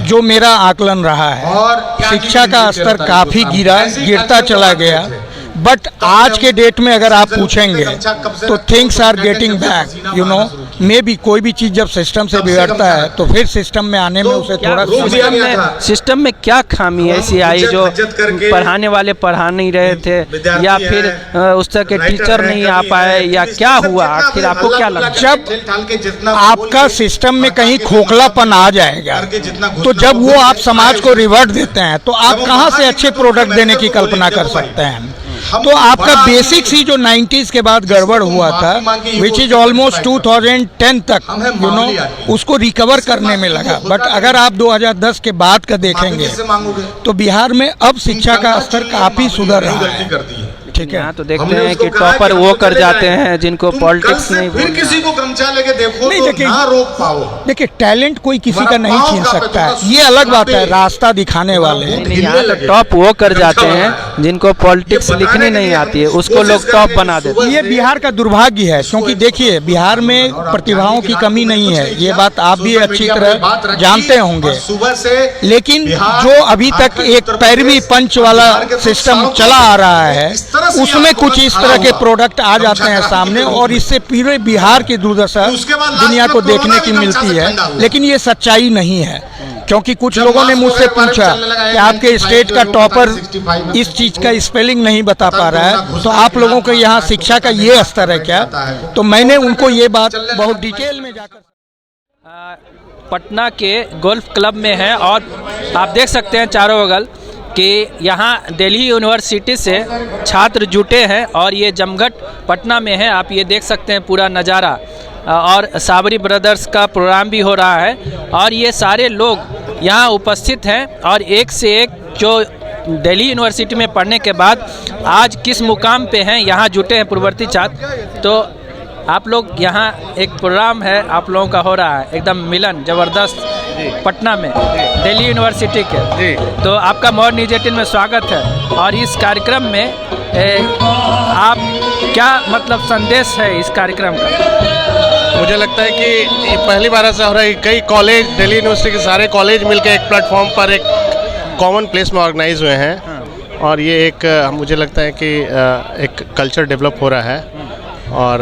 जो मेरा आकलन रहा है, शिक्षा का स्तर काफ़ी गिरता चला गया। बट आज के डेट में अगर आप पूछेंगे तो things are getting back, you know, maybe कोई भी चीज़ जब सिस्टम से बिगड़ता है तो फिर सिस्टम में आने में उसे थोड़ा सिस्टम में क्या खामी ऐसी आई जो पढ़ाने वाले पढ़ा नहीं रहे थे, या फिर उस तरह के टीचर नहीं आ पाए, या क्या हुआ आखिर आपको क्या लगा? जब आपका सिस्टम में कहीं खोखलापन आ जाएगा तो जब वो आप समाज को रिवर्ट देते हैं तो आप कहाँ से अच्छे प्रोडक्ट देने की कल्पना कर सकते हैं? तो आपका बेसिक्स ही जो 90s के बाद गड़बड़ हुआ था, विच इज ऑलमोस्ट 2010 तक, यू नो, उसको रिकवर करने में लगा। बट अगर आप 2010 के बाद का देखेंगे तो बिहार में अब शिक्षा का स्तर काफी सुधर रहा है। ठीक है, तो देखते हैं कि टॉपर वो कर जाते हैं जिनको पॉलिटिक्स नहीं, फिर किसी को गमछा लेके देखो नहीं, तो ना रोक पाओ। देखिए टैलेंट कोई किसी का नहीं छीन सकता है, ये अलग बात है, रास्ता दिखाने वाले। यहाँ तो टॉप वो कर जाते हैं जिनको पॉलिटिक्स लिखनी नहीं आती है, उसको लोग टॉप बना देते हैं। ये बिहार का दुर्भाग्य है, क्योंकि देखिए बिहार में प्रतिभाओं की कमी नहीं है, ये बात आप भी अच्छी तरह जानते होंगे, लेकिन जो अभी तक एक पैरवी पंच वाला सिस्टम चला आ रहा है उसमें कुछ इस तरह के प्रोडक्ट आ जाते हैं सामने और इससे पूरे बिहार की दुर्दशा दुनिया को देखने की मिलती है। लेकिन ये सच्चाई नहीं है, क्योंकि कुछ लोगों ने मुझसे पूछा कि आपके स्टेट का टॉपर इस चीज का स्पेलिंग नहीं बता पा रहा है, तो आप लोगों के यहाँ शिक्षा का ये स्तर है क्या? तो मैंने उनको ये बात बहुत डिटेल में जाकर पटना के गोल्फ क्लब में है और आप देख सकते हैं चारों बगल कि यहाँ दिल्ली यूनिवर्सिटी से छात्र जुटे हैं और ये जमघट पटना में है। आप ये देख सकते हैं पूरा नज़ारा, और साबरी ब्रदर्स का प्रोग्राम भी हो रहा है और ये सारे लोग यहाँ उपस्थित हैं और एक से एक जो दिल्ली यूनिवर्सिटी में पढ़ने के बाद आज किस मुकाम पे हैं यहाँ जुटे हैं पूर्ववर्ती छात्र। तो आप लोग यहाँ एक प्रोग्राम है आप लोगों का हो रहा है, एकदम मिलन ज़बरदस्त पटना में दिल्ली यूनिवर्सिटी के, तो आपका मोर न्यूज़ 18 में स्वागत है। और इस कार्यक्रम में आप क्या मतलब संदेश है इस कार्यक्रम का? मुझे लगता है कि ये पहली बार ऐसा हो रहा है कि कई कॉलेज, दिल्ली यूनिवर्सिटी के सारे कॉलेज मिलकर एक प्लेटफॉर्म पर एक कॉमन प्लेस में ऑर्गेनाइज हुए हैं और ये एक मुझे लगता है कि एक कल्चर डेवलप हो रहा है और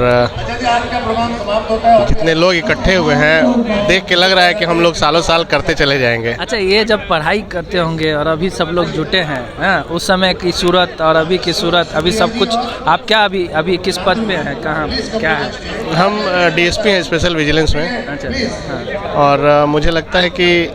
जितने लोग इकट्ठे हुए हैं देख के लग रहा है कि हम लोग सालों साल करते चले जाएंगे। अच्छा, ये जब पढ़ाई करते होंगे और अभी सब लोग जुटे हैं, उस समय की सूरत और अभी की सूरत, अभी सब कुछ आप क्या अभी किस पद पे हैं, कहाँ क्या है? हम डीएसपी हैं स्पेशल विजिलेंस में। अच्छा, और मुझे लगता है कि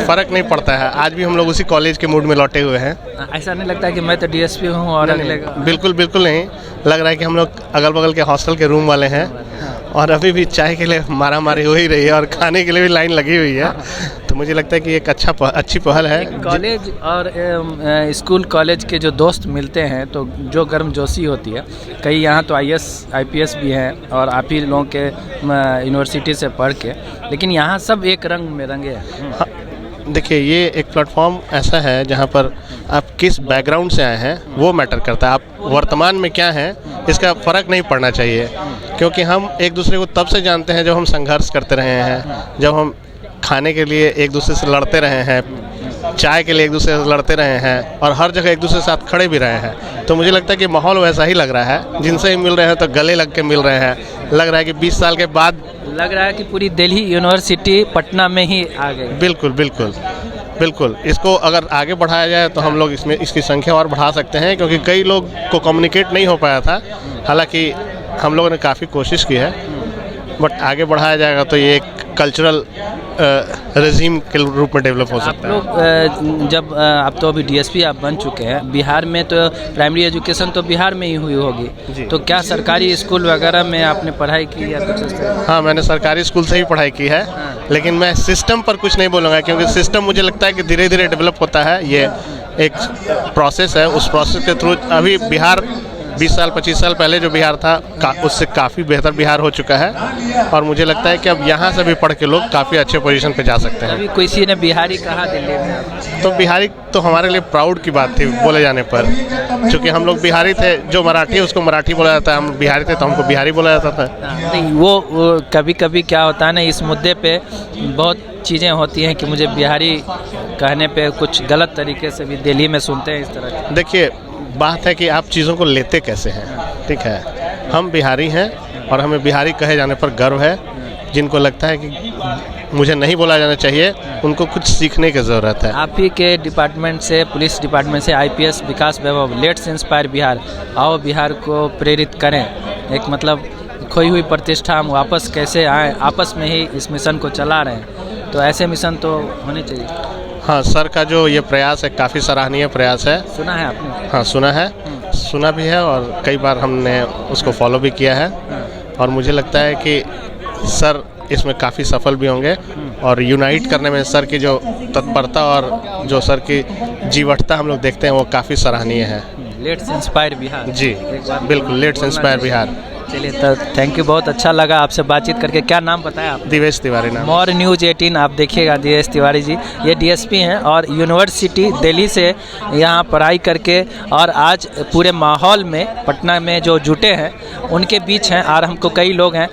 फ़र्क नहीं पड़ता है, आज भी हम लोग उसी कॉलेज के मूड में लौटे हुए हैं। ऐसा नहीं लगता कि मैं तो डीएसपी हूँ और अगले? बिल्कुल बिल्कुल नहीं, लग रहा है कि हम लोग अगल बगल के हॉस्टल के रूम वाले हैं और अभी भी चाय के लिए मारा मारी हो ही रही है और खाने के लिए भी लाइन लगी हुई है। तो मुझे लगता है कि एक अच्छी पहल है। कॉलेज और स्कूल कॉलेज के जो दोस्त मिलते हैं तो जो गर्मजोशी होती है, कई यहाँ तो IAS IPS भी हैं और आप ही लोगों के यूनिवर्सिटी से पढ़ के, लेकिन यहाँ सब एक रंग में रंगे हैं। देखिए, ये एक प्लेटफॉर्म ऐसा है जहाँ पर आप किस बैकग्राउंड से आए हैं वो मैटर करता है, आप वर्तमान में क्या हैं इसका फ़र्क नहीं पड़ना चाहिए, क्योंकि हम एक दूसरे को तब से जानते हैं जब हम संघर्ष करते रहे हैं, जब हम खाने के लिए एक दूसरे से लड़ते रहे हैं, चाय के लिए एक दूसरे से लड़ते रहे हैं और हर जगह एक दूसरे के साथ खड़े भी रहे हैं। तो मुझे लगता है कि माहौल वैसा ही लग रहा है, जिनसे ही मिल रहे हैं तो गले लग के मिल रहे हैं, लग रहा है कि 20 साल के बाद लग रहा है कि पूरी दिल्ली यूनिवर्सिटी पटना में ही आ गई। बिल्कुल बिल्कुल बिल्कुल, इसको अगर आगे बढ़ाया जाए तो हम लोग इसकी संख्या और बढ़ा सकते हैं, क्योंकि कई लोग को कम्युनिकेट नहीं हो पाया था, हालांकि हम लोगों ने काफ़ी कोशिश की है, बट आगे बढ़ाया जाएगा तो ये एक कल्चरल रेजिम के रूप में डेवलप हो सकता है। आप लोग जब आप तो अभी डीएसपी आप बन चुके हैं, बिहार में तो प्राइमरी एजुकेशन तो बिहार में ही हुई होगी, तो क्या सरकारी स्कूल वगैरह में आपने पढ़ाई की या कुछ? हाँ, मैंने सरकारी स्कूल से ही पढ़ाई की है, लेकिन मैं सिस्टम पर कुछ नहीं बोलूँगा, क्योंकि सिस्टम मुझे लगता है कि धीरे धीरे डेवलप होता है, ये एक प्रोसेस है, उस प्रोसेस के थ्रू अभी बिहार 20 साल 25 साल पहले जो बिहार था उससे काफ़ी बेहतर बिहार हो चुका है और मुझे लगता है कि अब यहाँ से भी पढ़ के लोग काफ़ी अच्छे पोजीशन पे जा सकते हैं। अभी किसी ने बिहारी कहा दिल्ली में, तो बिहारी तो हमारे लिए प्राउड की बात थी बोले जाने पर, क्योंकि हम लोग बिहारी थे, जो मराठी है उसको मराठी बोला जाता है, हम बिहारी थे तो हमको बिहारी बोला जाता था। नहीं, वो कभी कभी क्या होता है ना, इस मुद्दे पे बहुत चीज़ें होती हैं कि मुझे बिहारी कहने पे कुछ गलत तरीके से भी दिल्ली में सुनते हैं इस तरह। देखिए, बात है कि आप चीज़ों को लेते कैसे हैं। ठीक है, हम बिहारी हैं और हमें बिहारी कहे जाने पर गर्व है। जिनको लगता है कि मुझे नहीं बोला जाना चाहिए, उनको कुछ सीखने की ज़रूरत है। आप ही के डिपार्टमेंट से, पुलिस डिपार्टमेंट से IPS Vikas Vaibhav, let's inspire Bihar, आओ बिहार को प्रेरित करें। एक मतलब खोई हुई प्रतिष्ठा हम वापस कैसे आए, आपस में ही इस मिशन को चला रहे हैं, तो ऐसे मिशन तो होने चाहिए। हाँ, सर का जो ये प्रयास है काफ़ी सराहनीय प्रयास है। सुना है आपने? हाँ, सुना है, सुना भी है और कई बार हमने उसको फॉलो भी किया है और मुझे लगता है कि सर इसमें काफ़ी सफल भी होंगे और यूनाइट करने में सर की जो तत्परता और जो सर की जीवटता हम लोग देखते हैं वो काफ़ी सराहनीय है। Let's inspire Bihar. जी बिल्कुल, लेट्स इंस्पायर बिहार। चलिए, तो थैंक यू, बहुत अच्छा लगा आपसे बातचीत करके। क्या नाम बताया आप? दिवेश तिवारी नाम। मोर न्यूज़ 18 आप देखिएगा, दिवेश तिवारी जी ये DSP हैं और यूनिवर्सिटी दिल्ली से यहाँ पढ़ाई करके और आज पूरे माहौल में पटना में जो जुटे हैं उनके बीच हैं और हमको कई लोग हैं।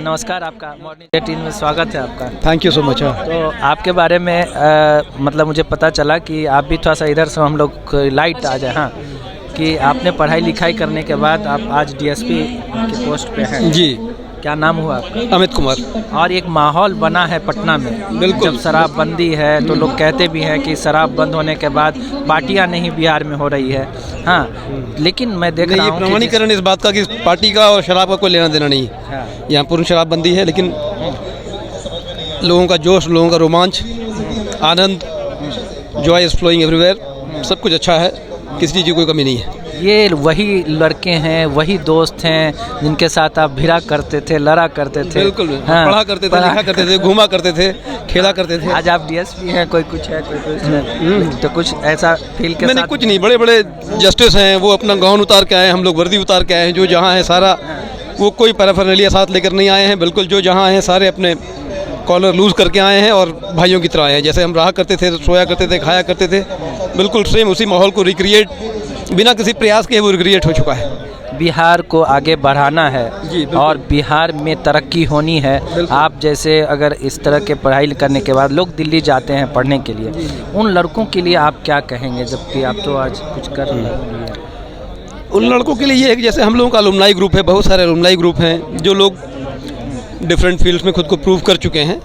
नमस्कार, आपका मोर न्यूज़ 18 में स्वागत है आपका। Thank you so much. तो आपके बारे में मतलब मुझे पता चला कि आप भी थोड़ा सा इधर से हम लोग लाइट आ जाए। हाँ, कि आपने पढ़ाई लिखाई करने के बाद आप आज DSP के पोस्ट पे हैं। जी, क्या नाम हुआ आपका? अमित कुमार। और एक माहौल बना है पटना में, बिल्कुल। जब शराबबंदी है तो लोग कहते भी हैं कि शराब बंद होने के बाद पार्टियां नहीं बिहार में हो रही है। हाँ, लेकिन मैं देख रहा ये हूँ प्रमाणीकरण इस बात का कि पार्टी का और शराब का कोई लेना देना नहीं है। हाँ, यहाँ पूर्ण शराबबंदी है, लेकिन लोगों का जोश, लोगों का रोमांच, आनंद, जॉय इज फ्लोइंग एवरीवेयर, सब कुछ अच्छा है, किसी चीज़ की कोई कमी नहीं है। ये वही लड़के हैं, वही दोस्त हैं जिनके साथ आप भिड़ा करते थे, लड़ा करते थे। बिल्कुल, हाँ, पढ़ा करते थे, लिखा करते थे, घूमा करते थे, खेला करते थे। आज आप DSP हैं, कोई कुछ है, कोई कुछ है, तो कुछ ऐसा फील के मैंने साथ? कुछ नहीं, बड़े बड़े जस्टिस हैं, वो अपना गाउन उतार के आए, हम लोग वर्दी उतार के आए हैं। जो जहाँ है सारा, वो कोई पैराफर्नलिया साथ लेकर नहीं आए हैं। बिल्कुल जो जहाँ हैं सारे अपने कॉलर लूज करके आए हैं और भाइयों की तरह आए हैं। जैसे हम रहा करते थे, सोया करते थे, खाया करते थे, बिल्कुल सेम उसी माहौल को रिक्रिएट, बिना किसी प्रयास के वो रिक्रिएट हो चुका है। बिहार को आगे बढ़ाना है और बिहार में तरक्की होनी है। आप जैसे अगर इस तरह के पढ़ाई करने के बाद लोग दिल्ली जाते हैं पढ़ने के लिए, उन लड़कों के लिए आप क्या कहेंगे, जबकि आप तो आज कुछ कर रहे हैं? उन लड़कों के लिए ये है कि जैसे हम लोगों का अलुमनाई ग्रुप है, बहुत सारे अलुमनाई ग्रुप हैं जो लोग डिफरेंट फील्ड्स में खुद को प्रूव कर चुके हैं।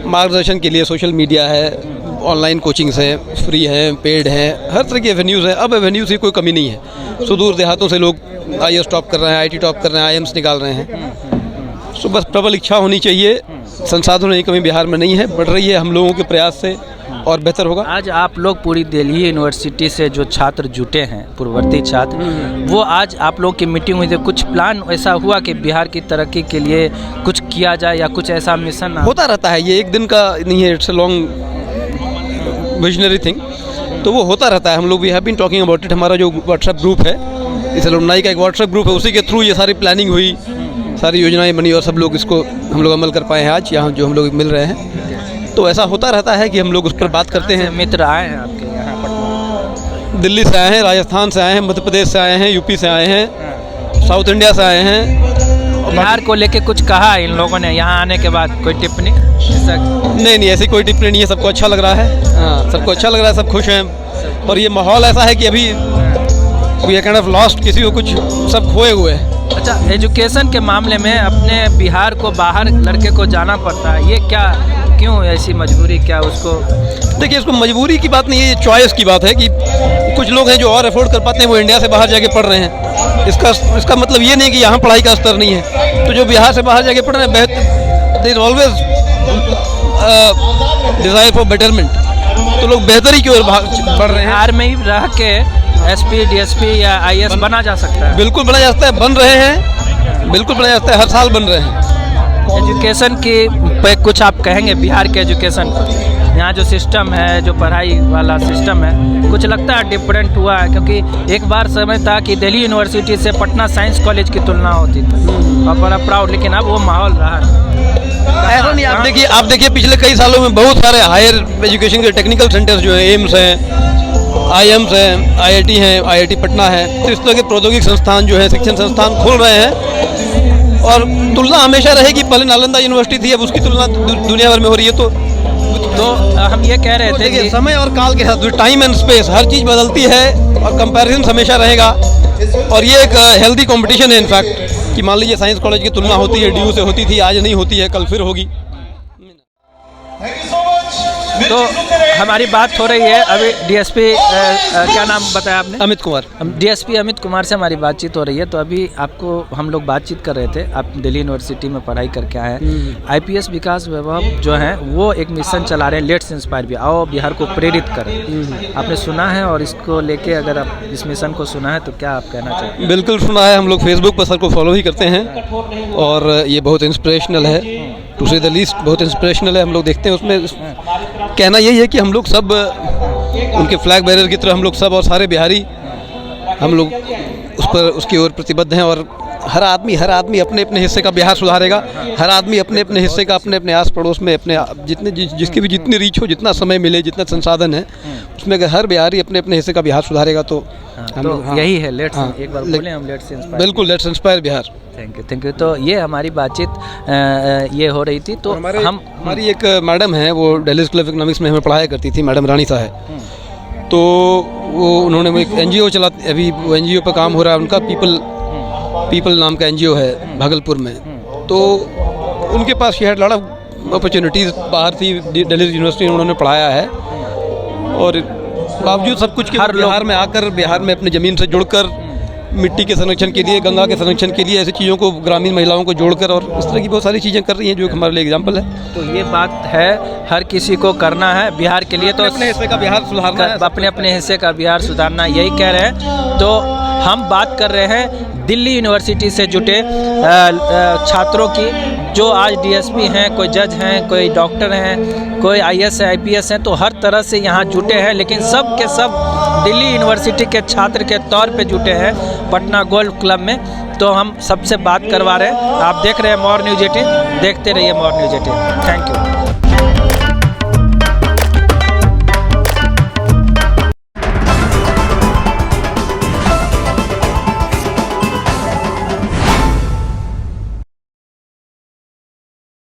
मार्गदर्शन के लिए सोशल मीडिया है, ऑनलाइन कोचिंग्स हैं, फ्री हैं, पेड हैं, हर तरह की एवेन्यूज़ हैं। अब एवेन्यूज़ की कोई कमी नहीं है। सुदूर देहातों से लोग IAS टॉप कर रहे हैं, IT टॉप कर रहे हैं, IIMs निकाल रहे हैं। सो बस प्रबल इच्छा होनी चाहिए। संसाधनों की कमी बिहार में नहीं है, बढ़ रही है हम लोगों के प्रयास से और बेहतर होगा। आज आप लोग पूरी दिल्ली यूनिवर्सिटी से जो छात्र जुटे हैं, पूर्ववर्ती छात्र, वो आज आप लोग की मीटिंग हुई थी, कुछ प्लान ऐसा हुआ कि बिहार की तरक्की के लिए कुछ किया जाए या कुछ ऐसा मिशन? होता रहता है, ये एक दिन का नहीं है, it's a long visionary thing, तो वो होता रहता है। हम लोग we have been talking about it. हमारा जो व्हाट्सएप ग्रुप है, इस अलुमनाई का एक व्हाट्सएप ग्रुप है, उसी के थ्रू ये सारी प्लानिंग हुई, सारी योजनाएं बनी और सब लोग इसको हम लोग अमल कर पाए हैं आज यहाँ जो हम लोग मिल रहे हैं। तो ऐसा होता रहता है कि हम लोग उस पर बात करते हैं। मित्र आए हैं आपके यहाँ पटना? दिल्ली से आए हैं, राजस्थान से आए हैं, मध्य प्रदेश से आए हैं, यूपी से आए हैं, साउथ इंडिया से आए हैं। बिहार को लेके कुछ कहा इन लोगों ने यहाँ आने के बाद? कोई टिप्पणी? नहीं, ऐसी कोई टिप्पणी नहीं है, सबको अच्छा लग रहा है। हाँ, सबको अच्छा लग रहा है, सब खुश हैं। और ये माहौल ऐसा है कि अभी वी काइंड ऑफ लॉस्ट, किसी को कुछ, सब खोए हुए हैं। अच्छा, एजुकेशन के मामले में अपने बिहार को बाहर लड़के को जाना पड़ता है, ये क्या, क्यों ऐसी मजबूरी, क्या उसको? देखिए, इसको मजबूरी की बात नहीं है, ये चॉइस की बात है कि कुछ लोग हैं जो और अफोर्ड कर पाते हैं, वो इंडिया से बाहर जाके पढ़ रहे हैं। इसका मतलब ये नहीं कि यहाँ पढ़ाई का स्तर नहीं है। तो जो बिहार से बाहर जाके पढ़ रहे हैं, there is always desire for betterment, तो लोग बेहतरी की ओर बढ़ रहे हैं। बिहार में ही रह के SP, DSP या IAS बना जा सकता है? बिल्कुल बना जा सकता है, बन रहे हैं, बिल्कुल बना जा सकता है, हर साल बन रहे हैं। एजुकेशन की पे कुछ आप कहेंगे बिहार के एजुकेशन पर? यहाँ जो सिस्टम है, जो पढ़ाई वाला सिस्टम है, कुछ लगता है डिफरेंट हुआ है? क्योंकि एक बार समय था कि दिल्ली यूनिवर्सिटी से पटना साइंस कॉलेज की तुलना होती थी और बड़ा प्राउड, लेकिन अब वो माहौल रहा ऐसा नहीं। आप देखिए पिछले कई सालों में बहुत सारे हायर एजुकेशन के टेक्निकल सेंटर्स जो हैं, एम्स हैं, IIMs हैं, IIT हैं, IIT पटना है, तो इस तरह के प्रौद्योगिक संस्थान जो है, शिक्षण संस्थान खुल रहे हैं। और तुलना हमेशा रहेगी, पहले नालंदा यूनिवर्सिटी थी, अब उसकी तुलना दुनिया भर में हो रही है। तो तो हम ये कह रहे थे देखिए कि समय और काल के साथ टाइम एंड स्पेस हर चीज़ बदलती है और कंपैरिजन हमेशा रहेगा और ये एक हेल्दी कंपटीशन है इनफैक्ट कि मान लीजिए साइंस कॉलेज की तुलना होती है DU से होती थी, आज नहीं होती है, कल फिर होगी। तो हमारी बात हो रही है अभी DSP क्या नाम बताया आपने? अमित कुमार। DSP अमित कुमार से हमारी बातचीत हो रही है। तो अभी आपको हम लोग बातचीत कर रहे थे, आप दिल्ली यूनिवर्सिटी में पढ़ाई करके आए हैं। IPS विकास वैभव जो हैं वो एक मिशन चला रहे हैं, लेट्स इंस्पायर भी, आओ बिहार को प्रेरित करें। आपने सुना है और इसको लेके अगर आप इस मिशन को सुना है तो क्या आप कहना चाहिए? बिल्कुल सुना है, हम लोग फेसबुक पर सर को फॉलो ही करते हैं और ये बहुत इंस्पिरेशनल है, टू से द लीस्ट बहुत इंस्पिरेशनल है। हम लोग देखते हैं उसमें कहना यही है कि हम लोग सब उनके फ्लैग बैरर की तरह हम लोग सब और सारे बिहारी हम लोग उसकी ओर प्रतिबद्ध हैं और हर आदमी अपने अपने हिस्से का बिहार सुधारेगा। हर आदमी अपने अपने हिस्से का अपने अपने आस पड़ोस में अपने जितने जिसकी भी जितनी रीच हो, जितना समय मिले, जितना संसाधन है उसमें अगर हर बिहारी अपने अपने हिस्से का बिहार सुधारेगा तो यही है लेट्स एक बार बोले हम लेट्स इंस्पायर। बिल्कुल, let's inspire Bihar. Thank you. तो ये हमारी बातचीत ये हो रही थी। तो हमारी एक मैडम है वो दिल्ली स्कूल ऑफ इकोनॉमिक्स में हमें पढ़ाया करती थी, मैडम रानी साहब। तो वो उन्होंने एक NGO चलाते, अभी वो NGO पर काम हो रहा है उनका, पीपल नाम का NGO है भागलपुर में। तो उनके पास she had lot of opportunities, बाहर थी दिल्ली यूनिवर्सिटी में उन्होंने पढ़ाया है और बावजूद सब कुछ के बिहार में आकर बिहार में अपनी ज़मीन से जुड़कर मिट्टी के संरक्षण के लिए, गंगा के संरक्षण के लिए ऐसी चीज़ों को ग्रामीण महिलाओं को जोड़कर और इस तरह की बहुत सारी चीज़ें कर रही हैं जो हमारे लिए एग्जाम्पल है। तो ये बात है, हर किसी को करना है बिहार के लिए, तो अपने हिस्से का बिहार सुधारना है, अपने अपने हिस्से का बिहार सुधारना, यही कह रहे हैं। तो हम बात कर रहे हैं दिल्ली यूनिवर्सिटी से जुटे छात्रों की, जो आज DSP हैं, कोई जज हैं, कोई डॉक्टर हैं, कोई IAS है, IPS हैं, तो हर तरह से यहाँ जुटे हैं, लेकिन सब के सब दिल्ली यूनिवर्सिटी के छात्र के तौर पे जुटे हैं पटना गोल्फ क्लब में। तो हम सबसे बात करवा रहे हैं। आप देख रहे हैं मोर न्यूज़ 18, देखते रहिए मोर न्यूज़ 18। Thank you.